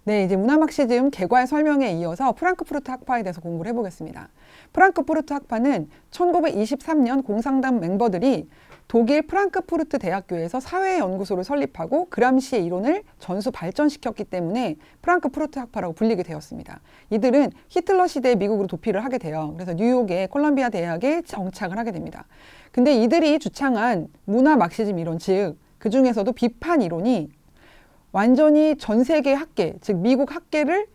네, 이제 문화막시즘 개괄 설명에 이어서 프랑크푸르트 학파에 대해서 공부를 해보겠습니다. 프랑크푸르트 학파는 1923년 공상당 멤버들이 독일 프랑크푸르트 대학교에서 사회연구소를 설립하고 그람시의 이론을 전수 발전시켰기 때문에 프랑크푸르트 학파라고 불리게 되었습니다. 이들은 히틀러 시대에 미국으로 도피를 하게 돼요. 그래서 뉴욕의 콜럼비아 대학에 정착을 하게 됩니다. 근데 이들이 주창한 문화막시즘 이론, 즉 그 중에서도 비판 이론이 완전히 전 세계 학계, 즉 미국 학계를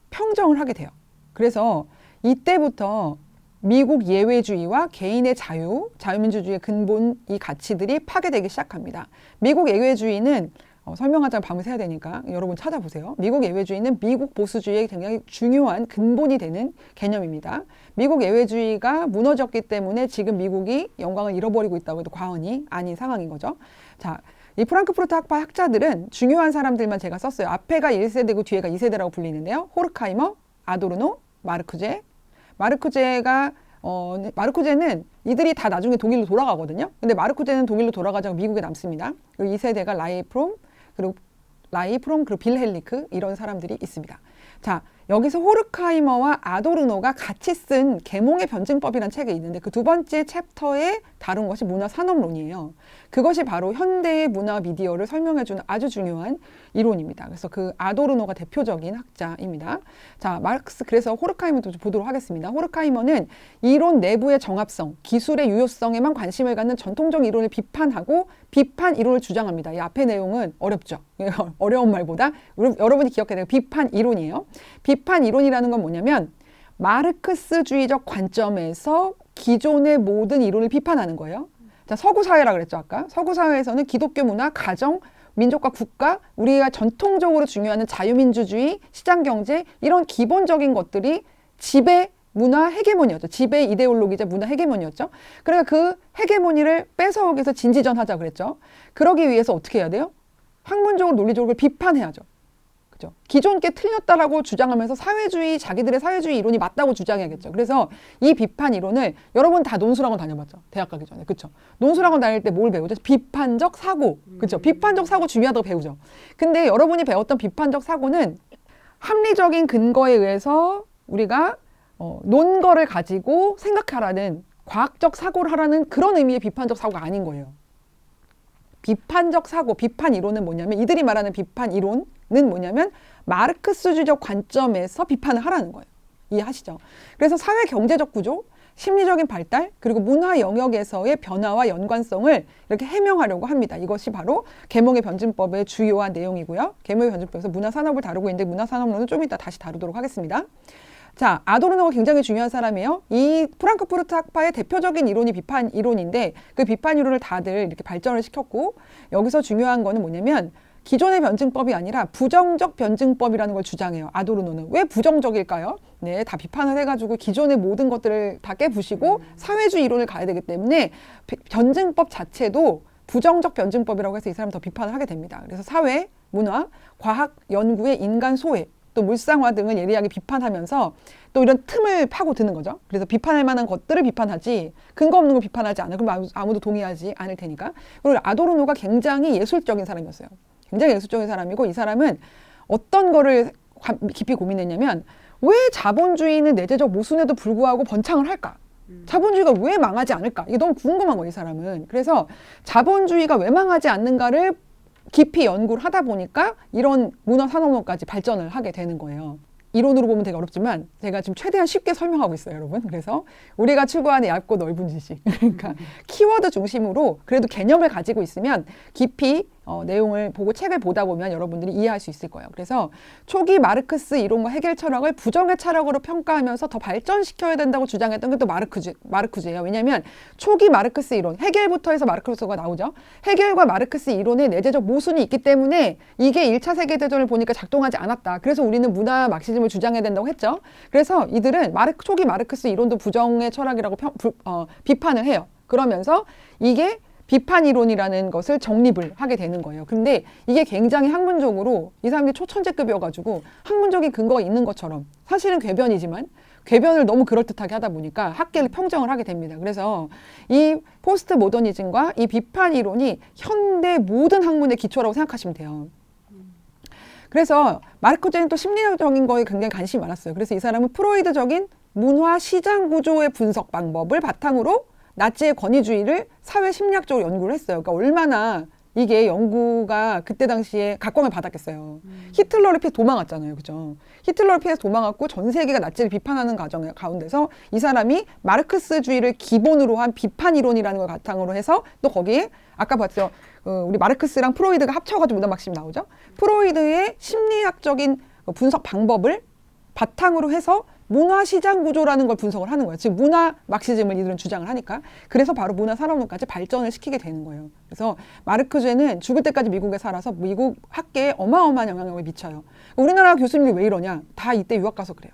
평정을 하게 돼요. 그래서 이때부터 미국 예외주의와 개인의 자유민주주의의 근본 이 가치들이 파괴되기 시작합니다. 미국 예외주의는 설명하자면 밤을 새야 되니까 여러분 찾아보세요. 미국 예외주의는 미국 보수주의의 굉장히 중요한 근본이 되는 개념입니다. 미국 예외주의가 무너졌기 때문에 지금 미국이 영광을 잃어버리고 있다고 해도 과언이 아닌 상황인 거죠. 자, 이 프랑크푸르트 학파 학자들은 중요한 사람들만 제가 썼어요. 앞에가 1세대고 뒤에가 2세대라고 불리는데요. 호르카이머, 아도르노, 마르크제. 마르크제는 이들이 다 나중에 독일로 돌아가거든요. 근데 마르크제는 독일로 돌아가자고 미국에 남습니다. 그리고 2세대가 라이프롬, 그리고 빌헬리크 이런 사람들이 있습니다. 자, 여기서 호르카이머와 아도르노가 같이 쓴 계몽의 변증법이라는 책이 있는데 그 두 번째 챕터에 다룬 것이 문화산업론이에요. 그것이 바로 현대의 문화 미디어를 설명해주는 아주 중요한 이론입니다. 그래서 그 아도르노가 대표적인 학자입니다. 자, 그래서 호르카이머도 보도록 하겠습니다. 호르카이머는 이론 내부의 정합성, 기술의 유효성에만 관심을 갖는 전통적 이론을 비판하고 비판 이론을 주장합니다. 이 앞의 내용은 어렵죠. 어려운 말보다 여러분이 기억해야 돼요. 비판 이론이에요. 비판 이론이라는 건 뭐냐면 마르크스주의적 관점에서 기존의 모든 이론을 비판하는 거예요. 자, 서구 사회라 그랬죠, 아까. 서구 사회에서는 기독교 문화, 가정, 민족과 국가, 우리가 전통적으로 중요하는 자유민주주의, 시장경제 이런 기본적인 것들이 지배 문화 헤게모니였죠. 지배 이데올로기자 문화 헤게모니였죠. 그러니까 그 헤게모니를 뺏어오기 위해서 진지전하자 그랬죠. 그러기 위해서 어떻게 해야 돼요? 학문적으로 논리적으로 비판해야죠. 그죠? 기존 게 틀렸다라고 주장하면서 자기들의 사회주의 이론이 맞다고 주장해야겠죠. 그래서 이 비판 이론을 여러분 다 논술학원 다녀봤죠. 대학 가기 전에. 그렇죠? 논술학원 다닐 때 뭘 배우죠? 비판적 사고. 그렇죠? 비판적 사고 중요하다고 배우죠. 근데 여러분이 배웠던 비판적 사고는 합리적인 근거에 의해서 우리가 논거를 가지고 생각하라는 과학적 사고를 하라는 그런 의미의 비판적 사고가 아닌 거예요. 비판적 사고, 비판 이론은 뭐냐면 이들이 말하는 비판 이론은 뭐냐면 마르크스주의적 관점에서 비판을 하라는 거예요. 이해하시죠? 그래서 사회 경제적 구조, 심리적인 발달, 그리고 문화 영역에서의 변화와 연관성을 이렇게 해명하려고 합니다. 이것이 바로 계몽의 변증법의 주요한 내용이고요. 계몽의 변증법에서 문화산업을 다루고 있는데 문화산업론은 좀 이따 다시 다루도록 하겠습니다. 자, 아도르노가 굉장히 중요한 사람이에요. 이 프랑크푸르트 학파의 대표적인 이론이 비판 이론인데 그 비판 이론을 다들 이렇게 발전을 시켰고 여기서 중요한 거는 뭐냐면 기존의 변증법이 아니라 부정적 변증법이라는 걸 주장해요. 아도르노는. 왜 부정적일까요? 네, 다 비판을 해가지고 기존의 모든 것들을 다 깨부시고 사회주의 이론을 가야 되기 때문에 변증법 자체도 부정적 변증법이라고 해서 이 사람은 더 비판을 하게 됩니다. 그래서 사회, 문화, 과학, 연구의 인간 소외 또 물상화 등을 예리하게 비판하면서 또 이런 틈을 파고드는 거죠. 그래서 비판할 만한 것들을 비판하지 근거 없는 걸 비판하지 않아. 그럼 아무도 동의하지 않을 테니까. 그리고 아도르노가 굉장히 예술적인 사람이었어요. 굉장히 예술적인 사람이고 이 사람은 어떤 거를 깊이 고민했냐면 왜 자본주의는 내재적 모순에도 불구하고 번창을 할까? 자본주의가 왜 망하지 않을까? 이게 너무 궁금한 거예요, 이 사람은. 그래서 자본주의가 왜 망하지 않는가를 깊이 연구를 하다 보니까 이런 문화산업론까지 발전을 하게 되는 거예요. 이론으로 보면 되게 어렵지만 제가 지금 최대한 쉽게 설명하고 있어요, 여러분. 그래서 우리가 추구하는 얇고 넓은 지식, 그러니까 키워드 중심으로 그래도 개념을 가지고 있으면 깊이 내용을 보고 책을 보다 보면 여러분들이 이해할 수 있을 거예요. 그래서 초기 마르크스 이론과 해겔 철학을 부정의 철학으로 평가하면서 더 발전시켜야 된다고 주장했던 게 또 마르크스예요. 왜냐하면 초기 마르크스 이론, 해겔부터 해서 마르크스가 나오죠. 해겔과 마르크스 이론의 내재적 모순이 있기 때문에 이게 1차 세계대전을 보니까 작동하지 않았다. 그래서 우리는 문화 막시즘을 주장해야 된다고 했죠. 그래서 이들은 초기 마르크스 이론도 부정의 철학이라고 비판을 해요. 그러면서 이게 비판 이론이라는 것을 정립을 하게 되는 거예요. 근데 이게 굉장히 학문적으로 이 사람들이 초천재급이어가지고 학문적인 근거가 있는 것처럼 사실은 궤변이지만 궤변을 너무 그럴듯하게 하다 보니까 학계를 평정을 하게 됩니다. 그래서 이 포스트 모더니즘과 이 비판 이론이 현대 모든 학문의 기초라고 생각하시면 돼요. 그래서 마르크제는 또 심리적인 거에 굉장히 관심이 많았어요. 그래서 이 사람은 프로이드적인 문화 시장 구조의 분석 방법을 바탕으로 나치의 권위주의를 사회 심리학적으로 연구를 했어요. 그러니까 얼마나 이게 연구가 그때 당시에 각광을 받았겠어요. 히틀러를 피해 도망갔잖아요. 그죠? 히틀러를 피해서 도망갔고 전 세계가 나치를 비판하는 과정 가운데서 이 사람이 마르크스주의를 기본으로 한 비판 이론이라는 걸 바탕으로 해서 또 거기에 아까 봤죠. 우리 마르크스랑 프로이드가 합쳐가지고 문화 막심 나오죠. 프로이드의 심리학적인 분석 방법을 바탕으로 해서 문화 시장 구조라는 걸 분석을 하는 거예요. 즉 문화 막시즘을 이들은 주장을 하니까. 그래서 바로 문화 산업론까지 발전을 시키게 되는 거예요. 그래서 마르크제는 죽을 때까지 미국에 살아서 미국 학계에 어마어마한 영향력을 미쳐요. 우리나라 교수님이 왜 이러냐? 다 이때 유학 가서 그래요.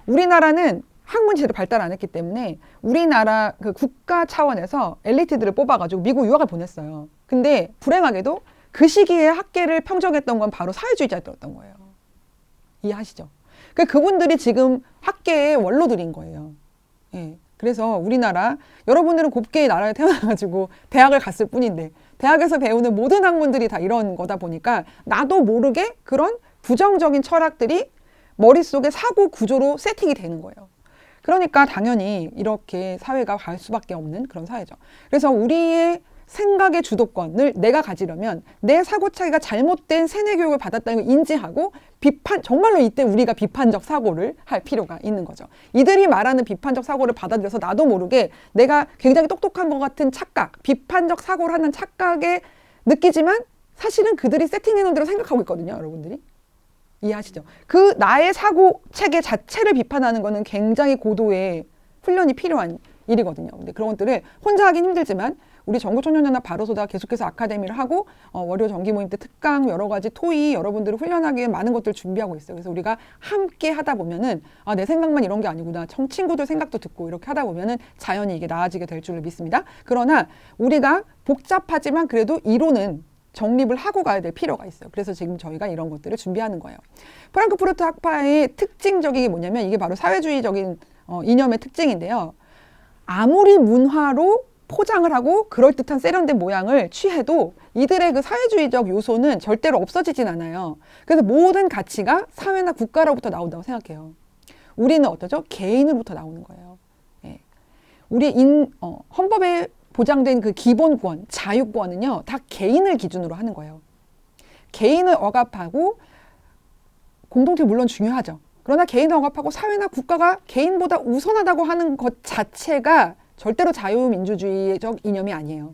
우리나라는 학문이 제대로 발달 안 했기 때문에 우리나라 그 국가 차원에서 엘리트들을 뽑아가지고 미국 유학을 보냈어요. 근데 불행하게도 그 시기에 학계를 평정했던 건 바로 사회주의자였던 거예요. 이해하시죠? 그분들이 지금 학계의 원로들인 거예요. 예. 그래서 우리나라, 여러분들은 곱게 나라에 태어나가지고 대학을 갔을 뿐인데 대학에서 배우는 모든 학문들이 다 이런 거다 보니까 나도 모르게 그런 부정적인 철학들이 머릿속에 사고 구조로 세팅이 되는 거예요. 그러니까 당연히 이렇게 사회가 갈 수밖에 없는 그런 사회죠. 그래서 우리의 생각의 주도권을 내가 가지려면 내 사고차기가 잘못된 세뇌 교육을 받았다는 걸 인지하고 정말로 이때 우리가 비판적 사고를 할 필요가 있는 거죠. 이들이 말하는 비판적 사고를 받아들여서 나도 모르게 내가 굉장히 똑똑한 것 같은 착각, 비판적 사고를 하는 착각에 느끼지만 사실은 그들이 세팅해놓은 대로 생각하고 있거든요. 여러분들이. 이해하시죠? 그 나의 사고 체계 자체를 비판하는 거는 굉장히 고도의 훈련이 필요한 일이거든요. 근데 그런 것들을 혼자 하긴 힘들지만 우리 전국청년연합 바로소다 계속해서 아카데미를 하고 월요 정기 모임 때 특강 여러 가지 토의 여러분들을 훈련하기 위해 많은 것들을 준비하고 있어요. 그래서 우리가 함께 하다 보면은 내 생각만 이런 게 아니구나. 친구들 생각도 듣고 이렇게 하다 보면은 자연히 이게 나아지게 될 줄을 믿습니다. 그러나 우리가 복잡하지만 그래도 이론은 정립을 하고 가야 될 필요가 있어요. 그래서 지금 저희가 이런 것들을 준비하는 거예요. 프랑크푸르트 학파의 특징적인 게 뭐냐면 이게 바로 사회주의적인 이념의 특징인데요. 아무리 문화로 포장을 하고 그럴듯한 세련된 모양을 취해도 이들의 그 사회주의적 요소는 절대로 없어지진 않아요. 그래서 모든 가치가 사회나 국가로부터 나온다고 생각해요. 우리는 어떠죠? 개인으로부터 나오는 거예요. 예. 우리 헌법에 보장된 그 기본권, 자유권은요, 다 개인을 기준으로 하는 거예요. 개인을 억압하고 공동체 물론 중요하죠. 그러나 개인을 억압하고 사회나 국가가 개인보다 우선하다고 하는 것 자체가 절대로 자유민주주의적 이념이 아니에요.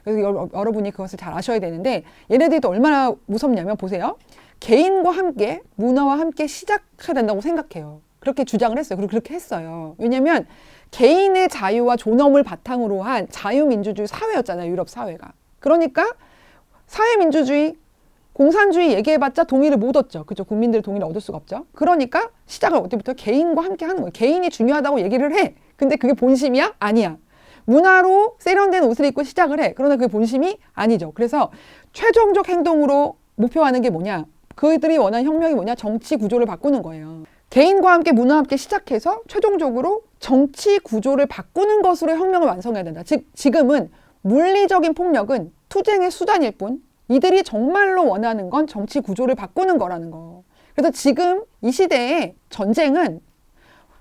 그래서 여러분이 그것을 잘 아셔야 되는데 얘네들이 또 얼마나 무섭냐면 보세요. 개인과 함께 문화와 함께 시작해야 된다고 생각해요. 그렇게 주장을 했어요. 그리고 그렇게 했어요. 왜냐하면 개인의 자유와 존엄을 바탕으로 한 자유민주주의 사회였잖아요. 유럽 사회가. 그러니까 사회민주주의, 공산주의 얘기해봤자 동의를 못 얻죠. 그죠? 국민들의 동의를 얻을 수가 없죠. 그러니까 시작을 어디부터 개인과 함께 하는 거예요. 개인이 중요하다고 얘기를 해. 근데 그게 본심이야? 아니야. 문화로 세련된 옷을 입고 시작을 해. 그러나 그게 본심이 아니죠. 그래서 최종적 행동으로 목표하는 게 뭐냐? 그들이 원하는 혁명이 뭐냐? 정치 구조를 바꾸는 거예요. 개인과 함께 문화와 함께 시작해서 최종적으로 정치 구조를 바꾸는 것으로 혁명을 완성해야 된다. 즉 지금은 물리적인 폭력은 투쟁의 수단일 뿐 이들이 정말로 원하는 건 정치 구조를 바꾸는 거라는 거. 그래서 지금 이 시대의 전쟁은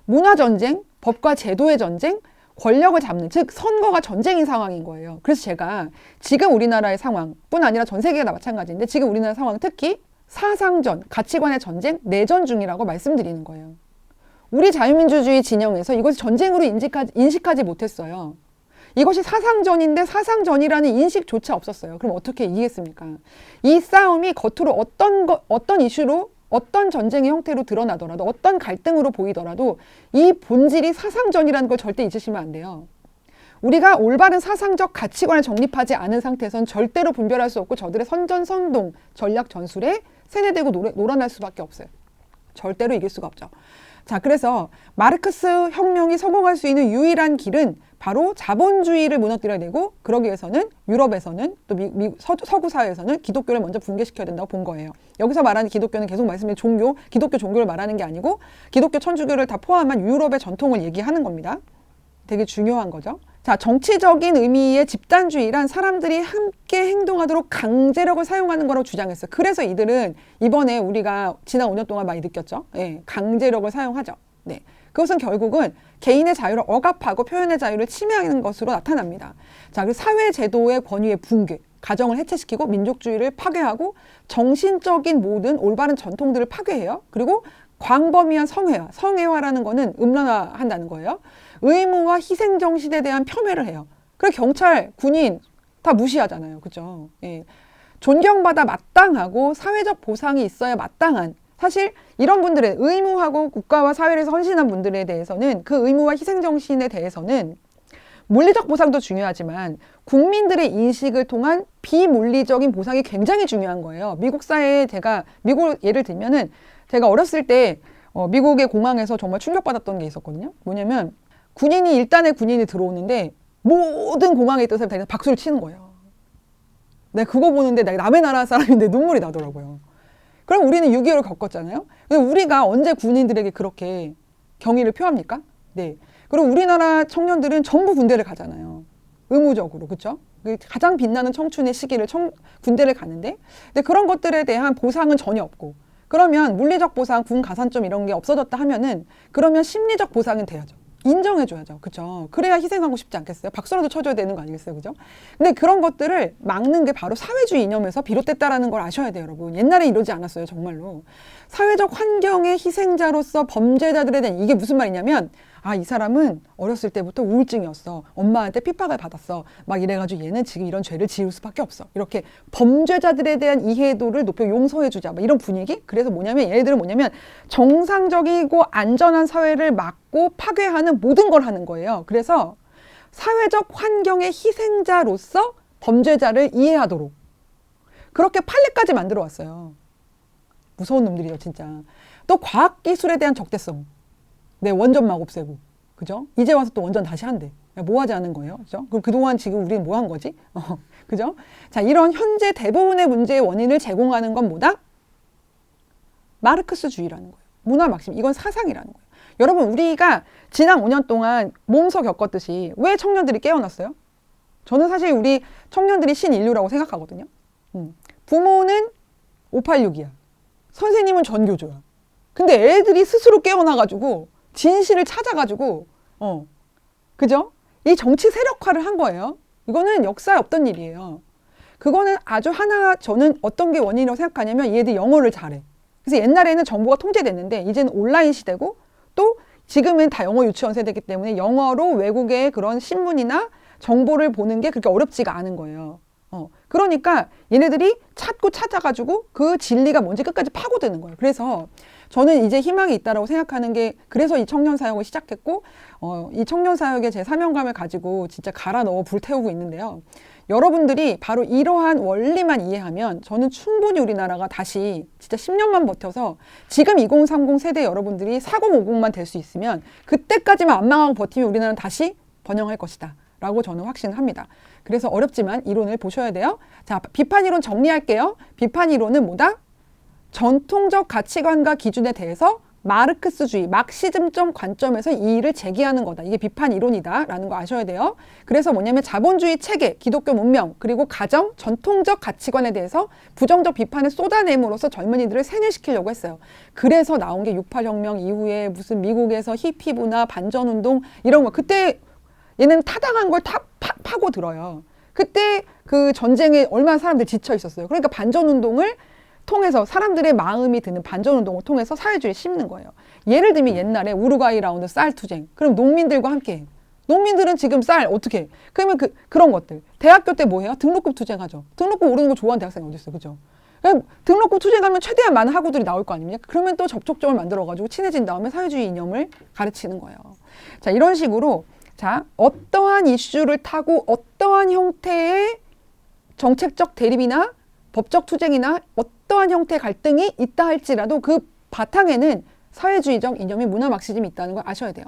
문화전쟁, 법과 제도의 전쟁, 권력을 잡는, 즉 선거가 전쟁인 상황인 거예요. 그래서 제가 지금 우리나라의 상황뿐 아니라 전 세계가 다 마찬가지인데 지금 우리나라 상황은 특히 사상전, 가치관의 전쟁, 내전 중이라고 말씀드리는 거예요. 우리 자유민주주의 진영에서 이것을 전쟁으로 인식하지 못했어요. 이것이 사상전인데 사상전이라는 인식조차 없었어요. 그럼 어떻게 이기겠습니까? 이 싸움이 겉으로 어떤 이슈로 어떤 전쟁의 형태로 드러나더라도 어떤 갈등으로 보이더라도 이 본질이 사상전이라는 걸 절대 잊으시면 안 돼요. 우리가 올바른 사상적 가치관을 정립하지 않은 상태에선 절대로 분별할 수 없고 저들의 선전선동, 전략 전술에 세뇌되고 놀아날 수밖에 없어요. 절대로 이길 수가 없죠. 자, 그래서 마르크스 혁명이 성공할 수 있는 유일한 길은 바로 자본주의를 무너뜨려야 되고 그러기 위해서는 유럽에서는 또 서구 사회에서는 기독교를 먼저 붕괴시켜야 된다고 본 거예요. 여기서 말하는 기독교는 계속 말씀드린 종교, 기독교 종교를 말하는 게 아니고 기독교 천주교를 다 포함한 유럽의 전통을 얘기하는 겁니다. 되게 중요한 거죠. 자, 정치적인 의미의 집단주의란 사람들이 함께 행동하도록 강제력을 사용하는 거라고 주장했어요. 그래서 이들은 이번에 우리가 지난 5년 동안 많이 느꼈죠. 예, 강제력을 사용하죠. 네. 그것은 결국은 개인의 자유를 억압하고 표현의 자유를 침해하는 것으로 나타납니다. 자, 그리고 사회 제도의 권위의 붕괴, 가정을 해체시키고 민족주의를 파괴하고 정신적인 모든 올바른 전통들을 파괴해요. 그리고 광범위한 성애화, 성애화라는 거는 음란화한다는 거예요. 의무와 희생 정신에 대한 폄훼를 해요. 그래 경찰, 군인 다 무시하잖아요. 그죠? 예. 존경받아 마땅하고 사회적 보상이 있어야 마땅한, 사실 이런 분들의 의무하고 국가와 사회를 위해서 헌신한 분들에 대해서는 그 의무와 희생 정신에 대해서는 물리적 보상도 중요하지만 국민들의 인식을 통한 비물리적인 보상이 굉장히 중요한 거예요. 미국 사회에 미국 예를 들면은 제가 어렸을 때 미국의 공항에서 정말 충격받았던 게 있었거든요. 뭐냐면 일단의 군인이 들어오는데 모든 공항에 있던 사람이 다 박수를 치는 거예요. 내가 그거 보는데 내가 남의 나라 사람인데 눈물이 나더라고요. 그럼 우리는 6.25를 겪었잖아요. 근데 우리가 언제 군인들에게 그렇게 경의를 표합니까? 네. 그리고 우리나라 청년들은 전부 군대를 가잖아요. 의무적으로. 그렇죠? 가장 빛나는 청춘의 시기를 군대를 가는데, 근데 그런 것들에 대한 보상은 전혀 없고, 그러면 물리적 보상, 군 가산점 이런 게 없어졌다 하면은 그러면 심리적 보상은 돼야죠. 인정해줘야죠. 그죠? 그래야 희생하고 싶지 않겠어요? 박수라도 쳐줘야 되는 거 아니겠어요? 그죠? 근데 그런 것들을 막는 게 바로 사회주의 이념에서 비롯됐다라는 걸 아셔야 돼요, 여러분. 옛날에 이러지 않았어요, 정말로. 사회적 환경의 희생자로서 범죄자들에 대한, 이게 무슨 말이냐면, 아, 이 사람은 어렸을 때부터 우울증이었어. 엄마한테 핍박을 받았어. 막 이래가지고 얘는 지금 이런 죄를 지을 수밖에 없어. 이렇게 범죄자들에 대한 이해도를 높여 용서해주자. 막 이런 분위기? 그래서 얘네들은 정상적이고 안전한 사회를 막고 파괴하는 모든 걸 하는 거예요. 그래서 사회적 환경의 희생자로서 범죄자를 이해하도록 그렇게 판례까지 만들어 왔어요. 무서운 놈들이에요, 진짜. 또 과학기술에 대한 적대성. 네, 원전 막 없애고. 그죠? 이제 와서 또 원전 다시 한대. 뭐 하지 않은 거예요? 그죠? 그럼 그동안 지금 우리는 뭐 한 거지? 그죠? 자, 이런 현재 대부분의 문제의 원인을 제공하는 건 뭐다? 마르크스주의라는 거예요. 문화 막심. 이건 사상이라는 거예요. 여러분, 우리가 지난 5년 동안 몸소 겪었듯이 왜 청년들이 깨어났어요? 저는 사실 우리 청년들이 신인류라고 생각하거든요. 부모는 586이야. 선생님은 전교조야. 근데 애들이 스스로 깨어나가지고 진실을 찾아가지고 그죠? 이 정치 세력화를 한 거예요. 이거는 역사에 없던 일이에요. 그거는 아주 저는 어떤 게 원인이라고 생각하냐면 얘들이 영어를 잘해. 그래서 옛날에는 정보가 통제됐는데 이제는 온라인 시대고 또 지금은 다 영어 유치원 세대이기 때문에 영어로 외국의 그런 신문이나 정보를 보는 게 그렇게 어렵지가 않은 거예요. 그러니까 얘네들이 찾아가지고 그 진리가 뭔지 끝까지 파고드는 거예요. 그래서 저는 이제 희망이 있다라고 생각하는 게, 그래서 이 청년 사역을 시작했고, 이 청년 사역에 제 사명감을 가지고 진짜 갈아 넣어 불태우고 있는데요. 여러분들이 바로 이러한 원리만 이해하면 저는 충분히 우리나라가 다시 진짜 10년만 버텨서 지금 2030 세대 여러분들이 4050만 될 수 있으면 그때까지만 안 망하고 버티면 우리나라는 다시 번영할 것이다 라고 저는 확신합니다. 그래서 어렵지만 이론을 보셔야 돼요. 자, 비판 이론 정리할게요. 비판 이론은 뭐다? 전통적 가치관과 기준에 대해서 마르크스주의, 막시즘적 관점에서 이의를 제기하는 거다. 이게 비판 이론이다라는 거 아셔야 돼요. 그래서 뭐냐면 자본주의 체계, 기독교 문명, 그리고 가정, 전통적 가치관에 대해서 부정적 비판을 쏟아냄으로써 젊은이들을 세뇌시키려고 했어요. 그래서 나온 게 68혁명 이후에 무슨 미국에서 히피 문화, 반전운동 이런 거. 그때 얘는 타당한 걸 다 파고들어요. 그때 그 전쟁에 얼마나 사람들이 지쳐 있었어요. 그러니까 반전운동을 통해서 사람들의 마음이 드는 반전운동을 통해서 사회주의를 심는 거예요. 예를 들면 옛날에 우루과이 라운드 쌀 투쟁. 그럼 농민들과 함께 해. 농민들은 지금 쌀 어떻게 해? 그러면 그런 것들. 대학교 때 뭐 해요? 등록금 투쟁하죠. 등록금 오르는 거 좋아하는 대학생이 어디 있어요? 그죠? 등록금 투쟁하면 최대한 많은 학우들이 나올 거 아닙니까? 그러면 또 접촉점을 만들어가지고 친해진 다음에 사회주의 이념을 가르치는 거예요. 자, 이런 식으로 자, 어떠한 이슈를 타고 어떠한 형태의 정책적 대립이나 법적 투쟁이나 어떠한 형태의 갈등이 있다 할지라도 그 바탕에는 사회주의적 이념이 문화 막시즘이 있다는 걸 아셔야 돼요.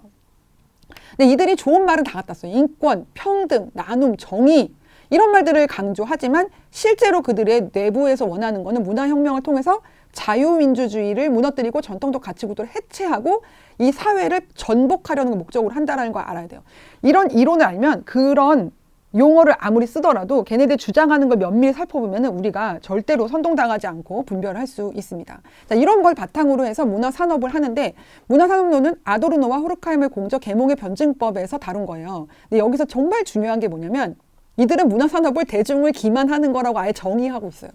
근데 이들이 좋은 말은 다 갖다 써요. 인권, 평등, 나눔, 정의 이런 말들을 강조하지만 실제로 그들의 내부에서 원하는 거는 문화혁명을 통해서 자유민주주의를 무너뜨리고 전통적 가치구조를 해체하고 이 사회를 전복하려는 걸 목적으로 한다는 걸 알아야 돼요. 이런 이론을 알면 그런 용어를 아무리 쓰더라도 걔네들 주장하는 걸 면밀히 살펴보면 우리가 절대로 선동당하지 않고 분별할 수 있습니다. 자, 이런 걸 바탕으로 해서 문화산업을 하는데 문화산업론은 아도르노와 호르카임의 공적 계몽의 변증법에서 다룬 거예요. 근데 여기서 정말 중요한 게 뭐냐면 이들은 문화산업을 대중을 기만하는 거라고 아예 정의하고 있어요.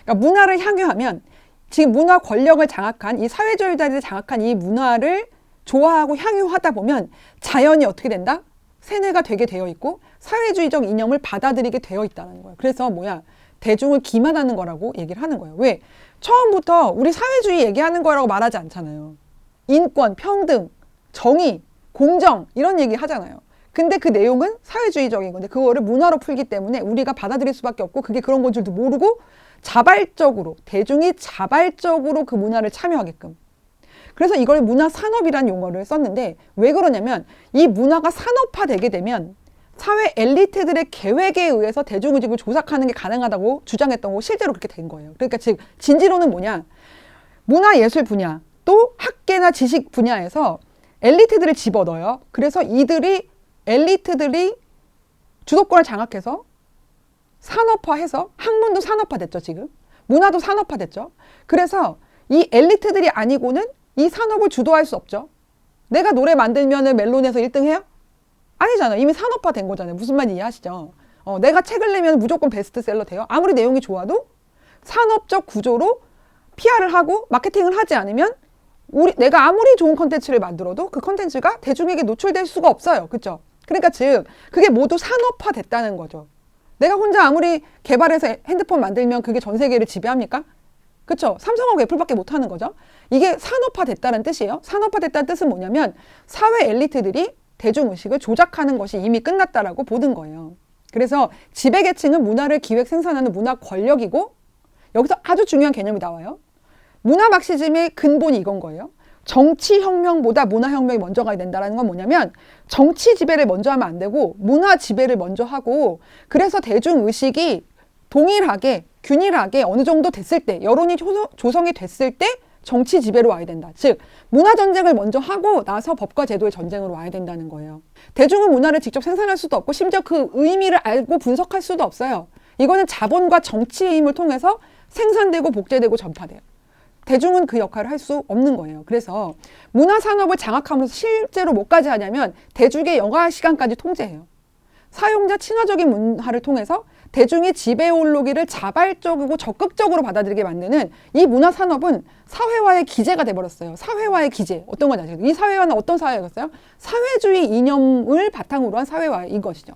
그러니까 문화를 향유하면 지금 문화 권력을 장악한 이 사회주의자들이 장악한 이 문화를 좋아하고 향유하다 보면 자연히 어떻게 된다? 세뇌가 되게 되어 있고 사회주의적 이념을 받아들이게 되어 있다는 거예요. 그래서 대중을 기만하는 거라고 얘기를 하는 거예요. 왜? 처음부터 우리 사회주의 얘기하는 거라고 말하지 않잖아요. 인권, 평등, 정의, 공정 이런 얘기 하잖아요. 근데 그 내용은 사회주의적인 건데 그거를 문화로 풀기 때문에 우리가 받아들일 수밖에 없고 그게 그런 건 줄도 모르고 자발적으로 대중이 자발적으로 그 문화를 참여하게끔 그래서 이걸 문화산업이라는 용어를 썼는데 왜 그러냐면 이 문화가 산업화되게 되면 사회 엘리트들의 계획에 의해서 대중의식을 조작하는 게 가능하다고 주장했던 거고 실제로 그렇게 된 거예요. 그러니까 즉 진지로는 뭐냐 문화예술 분야 또 학계나 지식 분야에서 엘리트들을 집어넣어요. 그래서 엘리트들이 주도권을 장악해서 산업화해서 학문도 산업화됐죠. 지금 문화도 산업화됐죠. 그래서 이 엘리트들이 아니고는 이 산업을 주도할 수 없죠. 내가 노래 만들면 멜론에서 1등 해요? 아니잖아요. 이미 산업화된 거잖아요. 무슨 말인지 이해하시죠? 내가 책을 내면 무조건 베스트셀러 돼요? 아무리 내용이 좋아도 산업적 구조로 PR을 하고 마케팅을 하지 않으면 내가 아무리 좋은 컨텐츠를 만들어도 그 컨텐츠가 대중에게 노출될 수가 없어요. 그렇죠? 그러니까 즉 그게 모두 산업화됐다는 거죠. 내가 혼자 아무리 개발해서 핸드폰 만들면 그게 전 세계를 지배합니까? 그렇죠? 삼성하고 애플밖에 못하는 거죠. 이게 산업화됐다는 뜻이에요. 산업화됐다는 뜻은 뭐냐면 사회 엘리트들이 대중의식을 조작하는 것이 이미 끝났다라고 보는 거예요. 그래서 지배계층은 문화를 기획 생산하는 문화 권력이고 여기서 아주 중요한 개념이 나와요. 문화 막시즘의 근본이 이건 거예요. 정치혁명보다 문화혁명이 먼저 가야 된다는 건 뭐냐면 정치 지배를 먼저 하면 안 되고 문화 지배를 먼저 하고 그래서 대중의식이 동일하게 균일하게 어느 정도 됐을 때 여론이 조성이 됐을 때 정치 지배로 와야 된다. 즉 문화 전쟁을 먼저 하고 나서 법과 제도의 전쟁으로 와야 된다는 거예요. 대중은 문화를 직접 생산할 수도 없고 심지어 그 의미를 알고 분석할 수도 없어요. 이거는 자본과 정치의 힘을 통해서 생산되고 복제되고 전파돼요. 대중은 그 역할을 할 수 없는 거예요. 그래서 문화산업을 장악하면서 실제로 뭐까지 하냐면 대중의 영화 시간까지 통제해요. 사용자 친화적인 문화를 통해서 대중의 지배 올로기를 자발적이고 적극적으로 받아들이게 만드는 이 문화산업은 사회화의 기제가 돼버렸어요. 사회화의 기제. 어떤 건지 아시죠? 이 사회화는 어떤 사회였어요? 사회주의 이념을 바탕으로 한 사회화인 것이죠.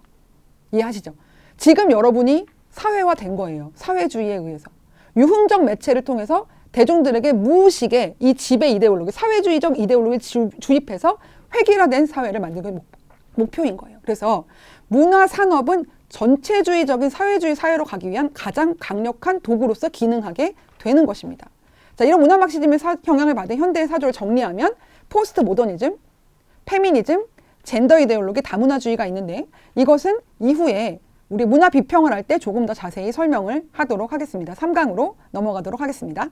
이해하시죠? 지금 여러분이 사회화된 거예요. 사회주의에 의해서. 유흥적 매체를 통해서 대중들에게 무의식의 이 지배 이데올로기, 사회주의적 이데올로기를 주입해서 획일화된 사회를 만드는 게 목표인 거예요. 그래서 문화산업은 전체주의적인 사회주의 사회로 가기 위한 가장 강력한 도구로서 기능하게 되는 것입니다. 자, 이런 문화 막시즘의 영향을 받은 현대의 사조를 정리하면 포스트 모더니즘, 페미니즘, 젠더 이데올로기, 다문화주의가 있는데 이것은 이후에 우리 문화 비평을 할 때 조금 더 자세히 설명을 하도록 하겠습니다. 3강으로 넘어가도록 하겠습니다.